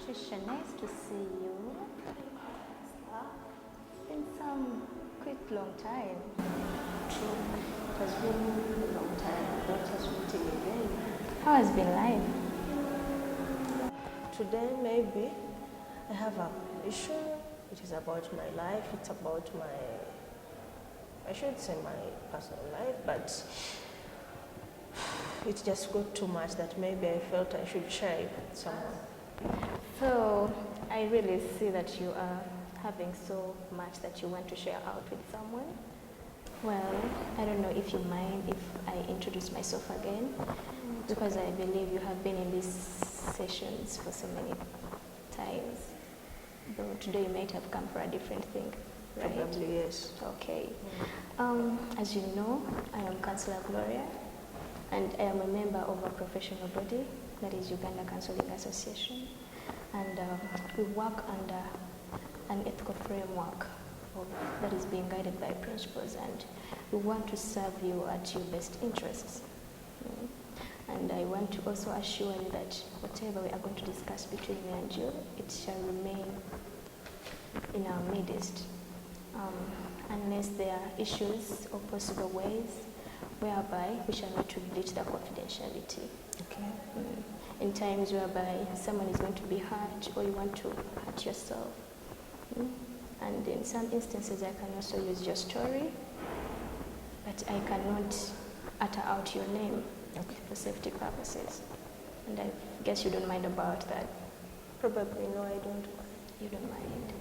Patricia, nice to see you. It's been some quick long time. True. It has been a long time. Not us meeting again. How has been life? Today, maybe I have an issue. It is about my life. It's about I should say my personal life, but it just got too much that maybe I felt I should share it with someone. So, I really see that you are having so much that you want to share out with someone. Well, I don't know if you mind if I introduce myself again, because I believe you have been in these sessions for so many times. Though today you might have come for a different thing, right? Probably, yes. Okay. As you know, I am Councillor Gloria, and I am a member of a professional body, that is Uganda Counseling Association. And we work under an ethical framework that is being guided by principles, and we want to serve you at your best interests. And I want to also assure you that whatever we are going to discuss between me and you, it shall remain in our midst, unless there are issues or possible ways whereby we shall not to breach the confidentiality. Okay. In times whereby someone is going to be hurt or you want to hurt yourself. And in some instances I can also use your story, but I cannot utter out your name for safety purposes. And I guess you don't mind about that. Probably, no, I don't mind. You don't mind.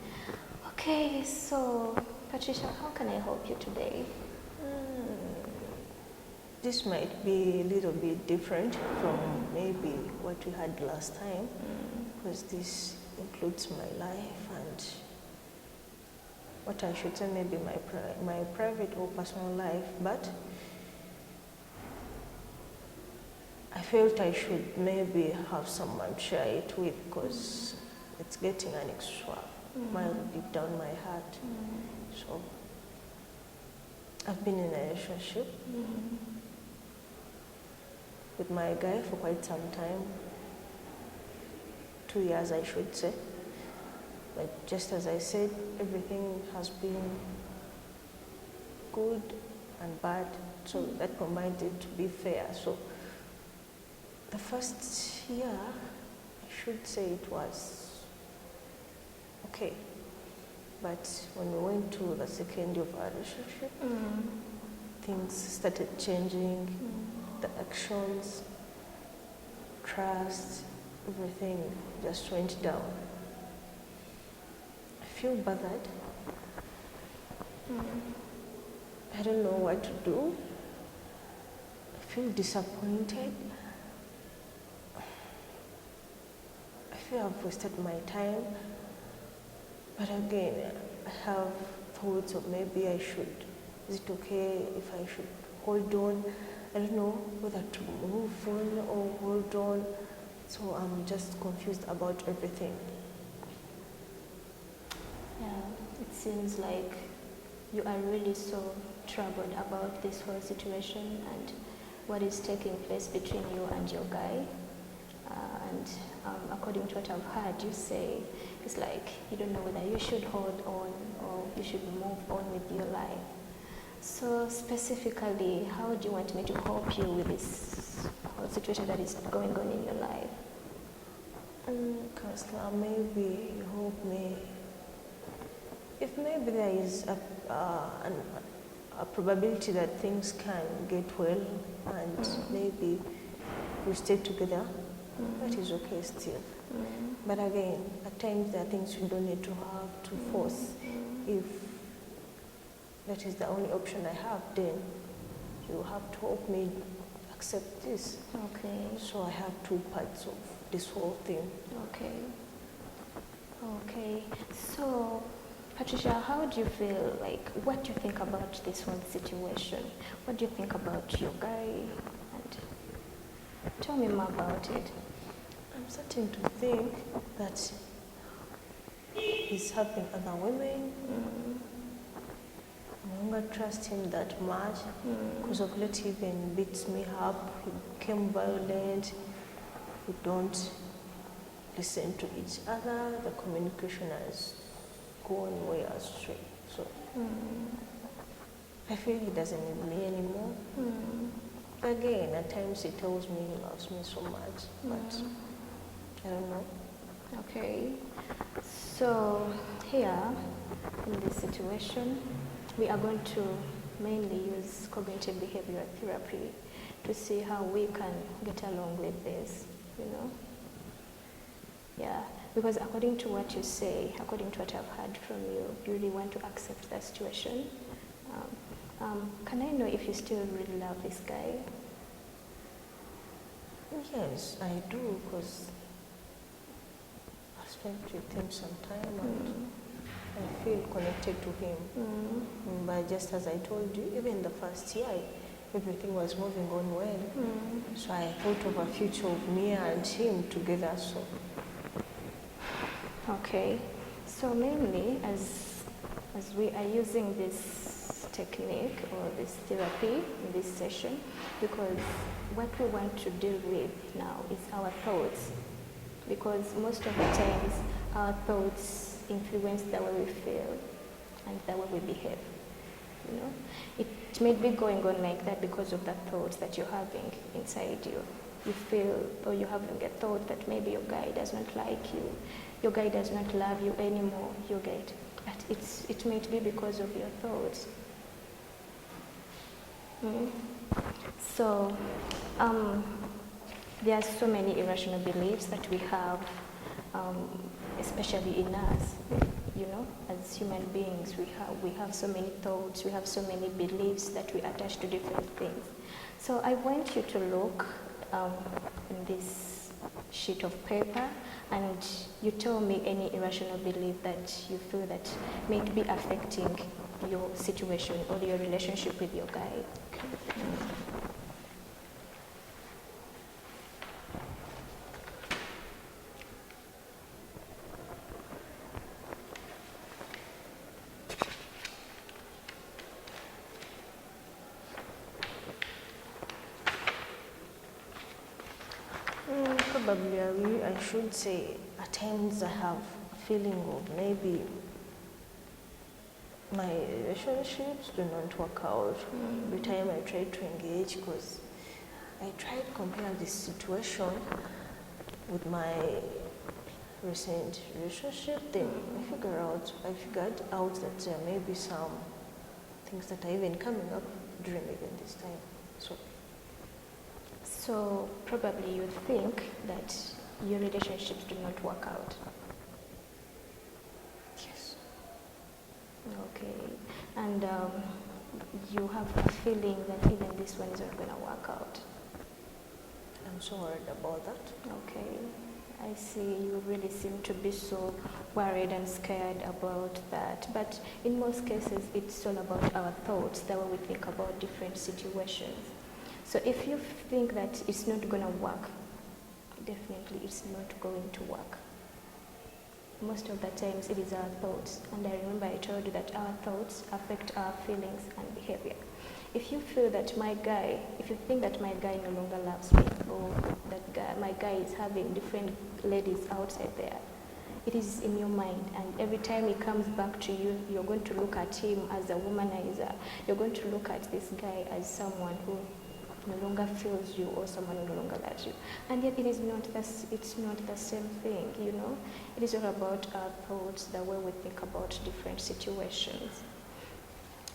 Okay, so Patricia, how can I help you today? This might be a little bit different from maybe what we had last time, because this includes my life and what I should say maybe my private or personal life, but I felt I should maybe have someone to share it with, because it's getting an extra mile deep down my heart. So I've been in a relationship with my guy for quite some time, 2 years I should say. But just as I said, everything has been good and bad, so that combined it to be fair. So the first year, I should say it was okay. But when we went to the second year of our relationship, things started changing. The actions, trust, everything just went down. I feel bothered. I don't know what to do. I feel disappointed. I feel I've wasted my time. But again, I have thoughts of maybe I should. Is it okay if I should hold on? I don't know whether to move on or hold on. So I'm just confused about everything. Yeah, it seems like you are really so troubled about this whole situation and what is taking place between you and your guy. According to what I've heard you say, it's like you don't know whether you should hold on or you should move on with your life. So specifically, how do you want me to help you with this whole situation that is going on in your life? Counselor, maybe you help me. If maybe there is a probability that things can get well and maybe we stay together, that is okay still. But again, at times there are things you don't need to have to force. If that is the only option I have, then you have to help me accept this. Okay. So I have two parts of this whole thing. Okay. Okay. So, Patricia, how do you feel, like, what do you think about this whole situation? What do you think about your guy? And tell me more about it. I'm starting to think that he's having other women. I no longer trust him that much because of late he even beats me up. He became violent. listen to each other, the communication has gone way astray. So I feel he doesn't need me anymore. Again, at times he tells me he loves me so much, but I don't know. Okay. So here, in this situation, we are going to mainly use cognitive behavioral therapy to see how we can get along with this, you know? Yeah, because according to what you say, according to what I've heard from you, you really want to accept the situation. Can I know if you still really love this guy? Yes, I do, because I spent with him some time and I feel connected to him. But just as I told you, even the first year, everything was moving on well. So I thought of a future of me and him together. So. Okay. So mainly, as we are using this technique or this therapy in this session, because what we want to deal with now is our thoughts, because most of the times our thoughts influence the way we feel and the way we behave. You know, it may be going on like that because of the thoughts that you're having inside you. You feel, or you're having a thought that maybe your guy does not like you, your guy does not love you anymore, you get. But it might be because of your thoughts. So, there are so many irrational beliefs that we have, especially in us. You know, as human beings, we have so many thoughts, we have so many beliefs that we attach to different things. So I want you to look in this sheet of paper, and you tell me any irrational belief that you feel that may be affecting your situation or your relationship with your guy. Probably I should say at times I have a feeling of maybe my relationships do not work out every time I try to engage, because I tried to compare this situation with my recent relationship. Then I figured out that there may be some things that are even coming up during even this time. So probably you think that your relationships do not work out. Yes. Okay. And you have a feeling that even this one is not going to work out. I'm so worried about that. Okay. I see, you really seem to be so worried and scared about that. But in most cases, it's all about our thoughts, the way we think about different situations. So if you think that it's not going to work, definitely it's not going to work. Most of the times it is our thoughts. And I remember I told you that our thoughts affect our feelings and behavior. If you feel that if you think that my guy no longer loves me, or that my guy is having different ladies outside there, it is in your mind, and every time he comes back to you, you're going to look at him as a womanizer. You're going to look at this guy as someone who no longer feels you, or someone who no longer loves you. And yet it's not the same thing, you know. It is all about our thoughts, the way we think about different situations.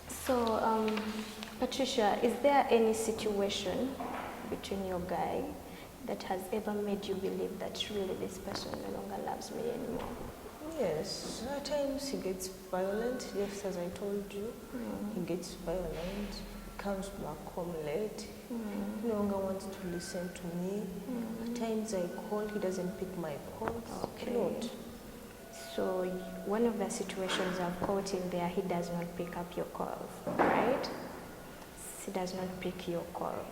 So, Patricia, is there any situation between your guy that has ever made you believe that really this person no longer loves me anymore? Yes, at times he gets violent, just as I told you. He gets violent, comes back home late, he no longer wants to listen to me. At times I call, he doesn't pick my calls. Okay. Not. So one of the situations I've caught in there, he does not pick up your calls, right? He does not pick your calls.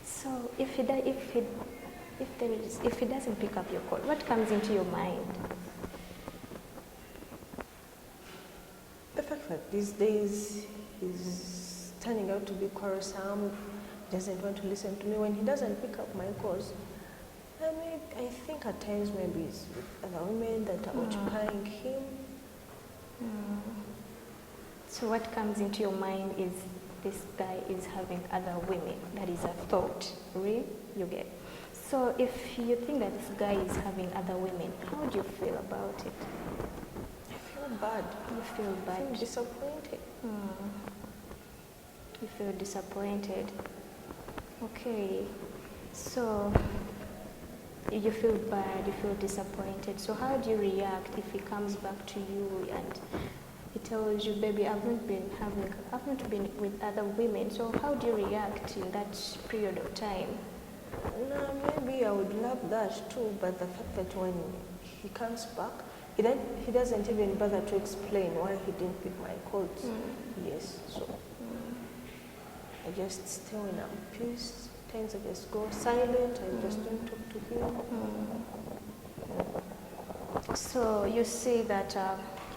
So if he doesn't pick up your call, what comes into your mind? The fact that these days he's turning out to be quarrelsome, doesn't want to listen to me. When he doesn't pick up my calls, I'm I think at times maybe it's with other women that are occupying him. So what comes into your mind is this guy is having other women. That is a thought, really? You get. So if you think that this guy is having other women, how do you feel about it? I feel bad. You feel I bad. feel disappointed. You feel disappointed. Okay. So you feel bad, you feel disappointed. So how do you react if he comes back to you and he tells you, baby, I've not been with other women. So how do you react in that period of time? No, maybe I would love that too, but the fact that when he comes back, he doesn't even bother to explain why he didn't pick my calls. Yes, so I just stay when I'm pissed. Times I just go silent, I just don't talk to him. So you see that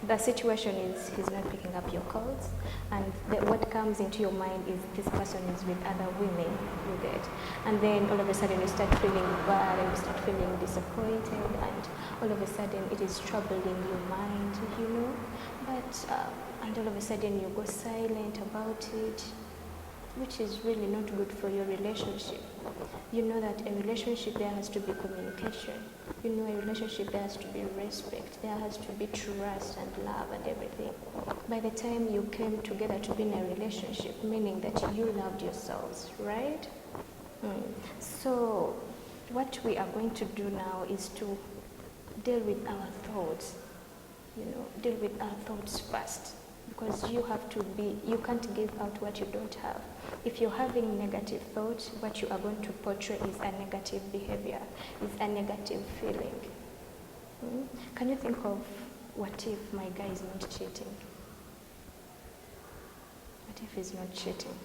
the situation is he's not picking up your calls, and what comes into your mind is this person is with other women, you get, and then all of a sudden you start feeling bad and you start feeling disappointed, and all of a sudden it is troubling your mind, you know, but and all of a sudden you go silent about it, which is really not good for your relationship. You know that a relationship, there has to be communication. You know, a relationship, there has to be respect. There has to be trust and love and everything. By the time you came together to be in a relationship, meaning that you loved yourselves, right? So what we are going to do now is to deal with our thoughts. You know, deal with our thoughts first. Because you can't give out what you don't have. If you're having negative thoughts, what you are going to portray is a negative behavior, is a negative feeling. Can you think of what if my guy is not cheating? What if he's not cheating?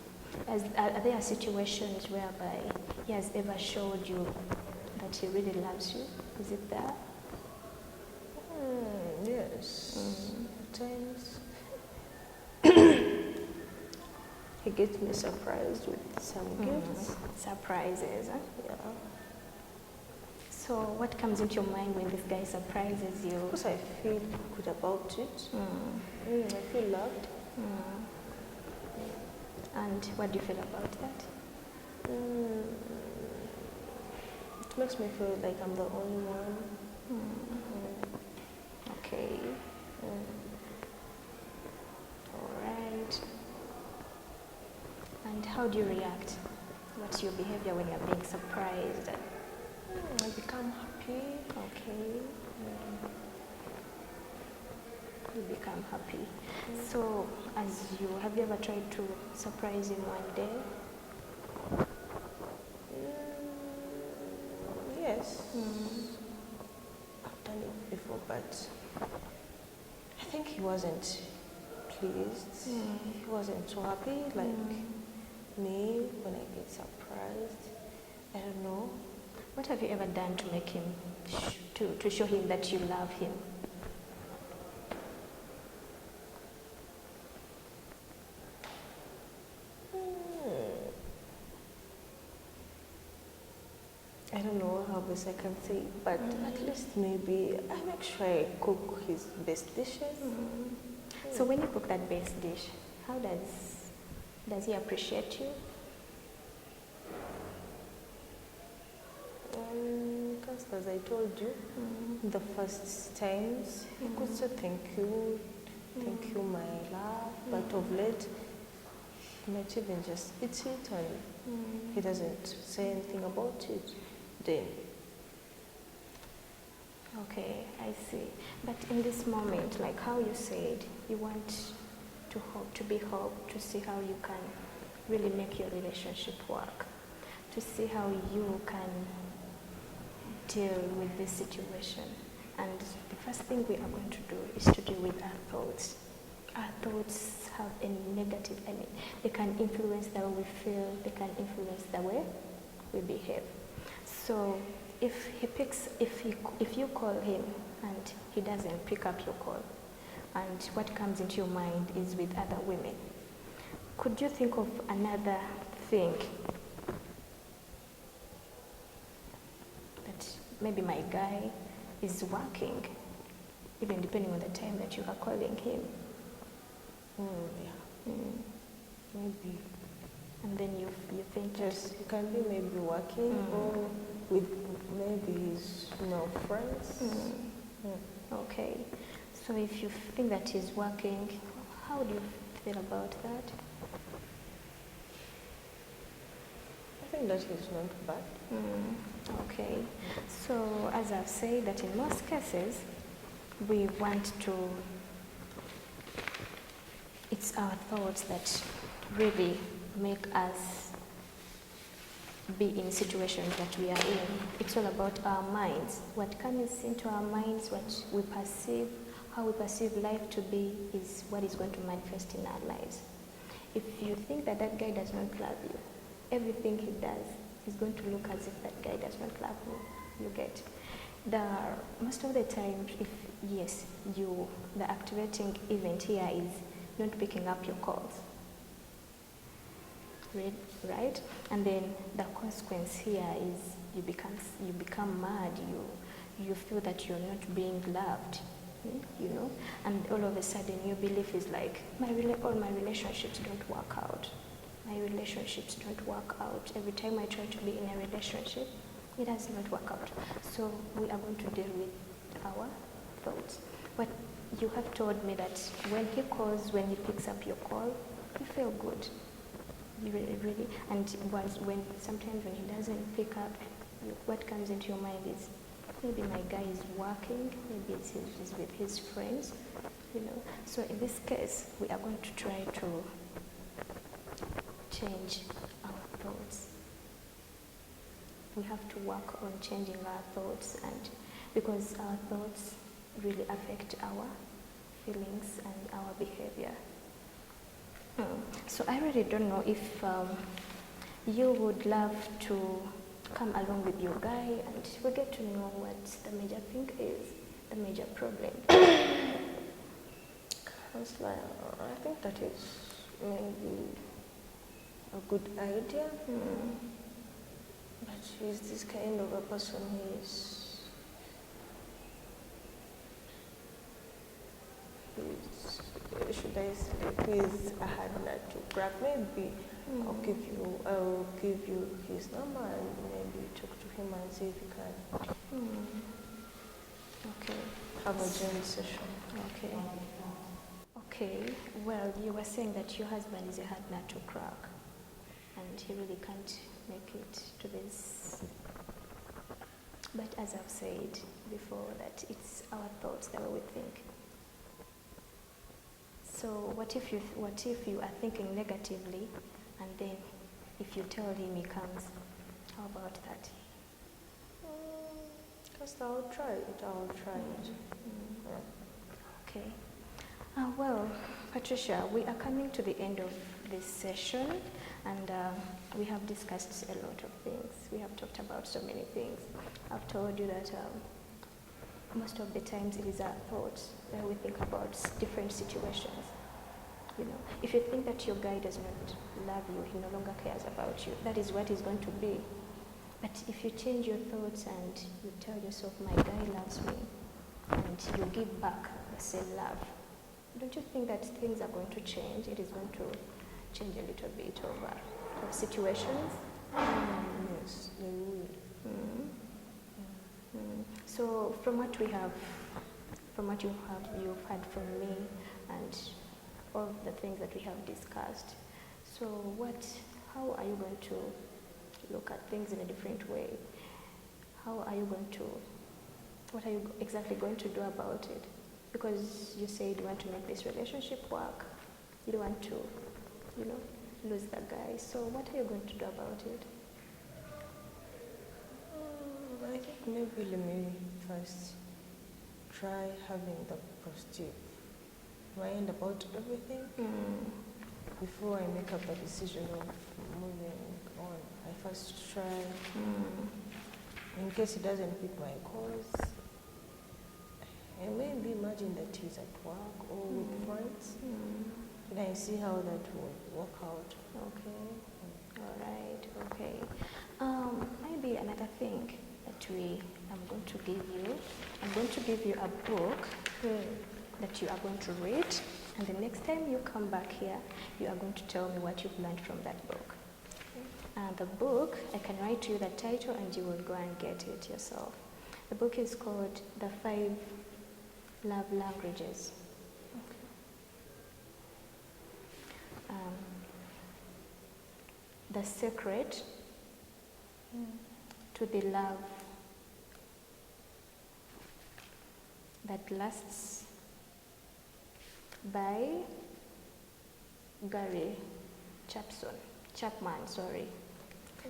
Are there situations whereby he has ever showed you that he really loves you? Is it there? Yes. At times. He gets me surprised with some gifts. Surprises, huh? Yeah. So what comes into your mind when this guy surprises you? Because I feel good about it. I feel loved. And what do you feel about that? It makes me feel like I'm the only one. Okay. All right. And how do you react? What's your behavior when you're being surprised? I become happy. Okay. You become happy. So, have you ever tried to surprise him one day? Yes. I've done it before, but I think he wasn't pleased. He wasn't so happy like me when I get surprised. I don't know. What have you ever done to make him, to show him that you love him? I don't know how best I can say it, but at least maybe I make sure I cook his best dishes. So when you cook that best dish, how does he appreciate you? Because as I told you, the first times he could say thank you, my love, but of late he might even just eat it and he doesn't say anything about it. Then okay, I see. But in this moment, like how you said, you want to be hope, to see how you can really make your relationship work, to see how you can deal with this situation. And the first thing we are going to do is to deal with our thoughts. Our thoughts have a negative, they can influence the way we feel, they can influence the way we behave. So if you call him and he doesn't pick up your call, and what comes into your mind is with other women, could you think of another thing that maybe my guy is working, even depending on the time that you are calling him. Yeah. Maybe. And then you think Just he can be maybe working or with maybe his friends. Okay. So if you think that he's working, how do you feel about that? I think that is not bad. Okay. So as I've said, that in most cases, we want to, it's our thoughts that really make us be in situations that we are in. It's all about our minds. What comes into our minds, what we perceive, how we perceive life to be is what is going to manifest in our lives. If you think that that guy does not love you, everything he does is going to look as if that guy does not love you. You get? Most of the time, if yes, the activating event here is not picking up your calls. Right? And then the consequence here is you become mad, you feel that you're not being loved, and all of a sudden your belief is like, all my relationships don't work out. My relationships don't work out. Every time I try to be in a relationship, it does not work out. So we are going to deal with our thoughts. But you have told me that when he calls, when he picks up your call, you feel good. You really, and sometimes when he doesn't pick up, what comes into your mind is, maybe my guy is working, maybe he's with his friends, So in this case, we are going to try to change our thoughts. We have to work on changing our thoughts, and because our thoughts really affect our feelings and our behavior. So I really don't know if you would love to come along with your guy and we get to know what the major thing is, the major problem. Counselor, I think that is maybe a good idea. But he's this kind of a person should I say, he's a hard nut to crack. Maybe I'll give you his number and maybe talk to him and see if you can Okay. have a joint session. Okay. Okay. Well, you were saying that your husband is a hard nut to crack, and he really can't make it to this. But as I've said before, that it's our thoughts that we think. So what if you are thinking negatively, and then if you tell him, he comes? How about that? Because I'll try it. Okay. Well, Patricia, we are coming to the end of this session, and we have discussed a lot of things. We have talked about so many things. I've told you that most of the times it is our thoughts that we think about different situations. If you think that your guy does not love you, he no longer cares about you, that is what he's going to be. But if you change your thoughts and you tell yourself, my guy loves me, and you give back the same love, don't you think that things are going to change? It is going to change a little bit of situations? Yes, they will. So from what you've heard from me, and all the things that we have discussed, so how are you going to look at things in a different way? What are you exactly going to do about it? Because you said you want to make this relationship work, you don't want to, lose the guy. So what are you going to do about it? I think maybe let me first try having the positive mind about everything before I make up the decision of moving on. I first try, in case he doesn't pick my calls, and maybe imagine that he's at work or with friends, and I see how that will work out. Okay. All right. Okay. Maybe another thing that I'm going to give you. I'm going to give you a book that you are going to read, and the next time you come back here, you are going to tell me what you've learned from that book. And the book, I can write you the title and you will go and get it yourself. The book is called The 5 Love Languages. The Secret to the Love That Lasts by Gary Chapman, sorry.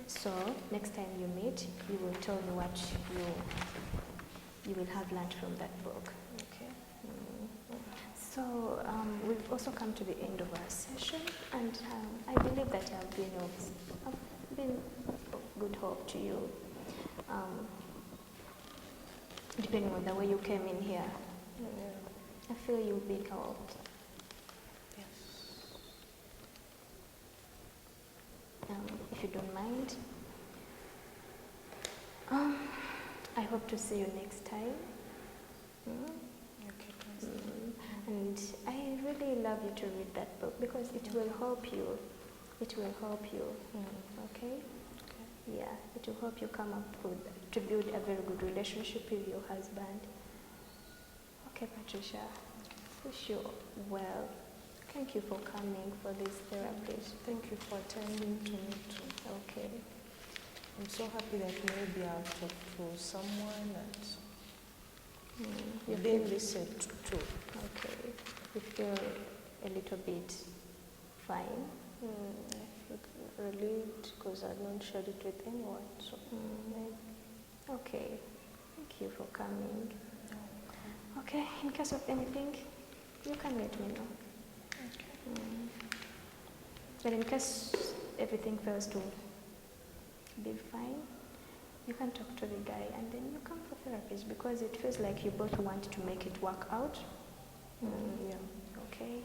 So next time you meet, you will tell me what you will have learned from that book. Okay. So we've also come to the end of our session, and I believe that I've been of good hope to you, depending on the way you came in here. I feel you've been helped. If you don't mind, I hope to see you next time. Okay. And I really love you to read that book because it will help you. It will help you. Okay? Yeah, it will help you come up to build a very good relationship with your husband. Okay, Patricia. Wish you well. Thank you for coming for this therapy. Thank you for attending to me too. Okay. I'm so happy that maybe I'll talk to someone and you've been listened to. Okay. You feel a little bit fine? I feel relieved because I don't share it with anyone. So Okay. Thank you for coming. Okay. In case of anything, you can let me know. But in case everything fails to be fine, you can talk to the guy and then you come for therapies because it feels like you both want to make it work out. Yeah. Okay.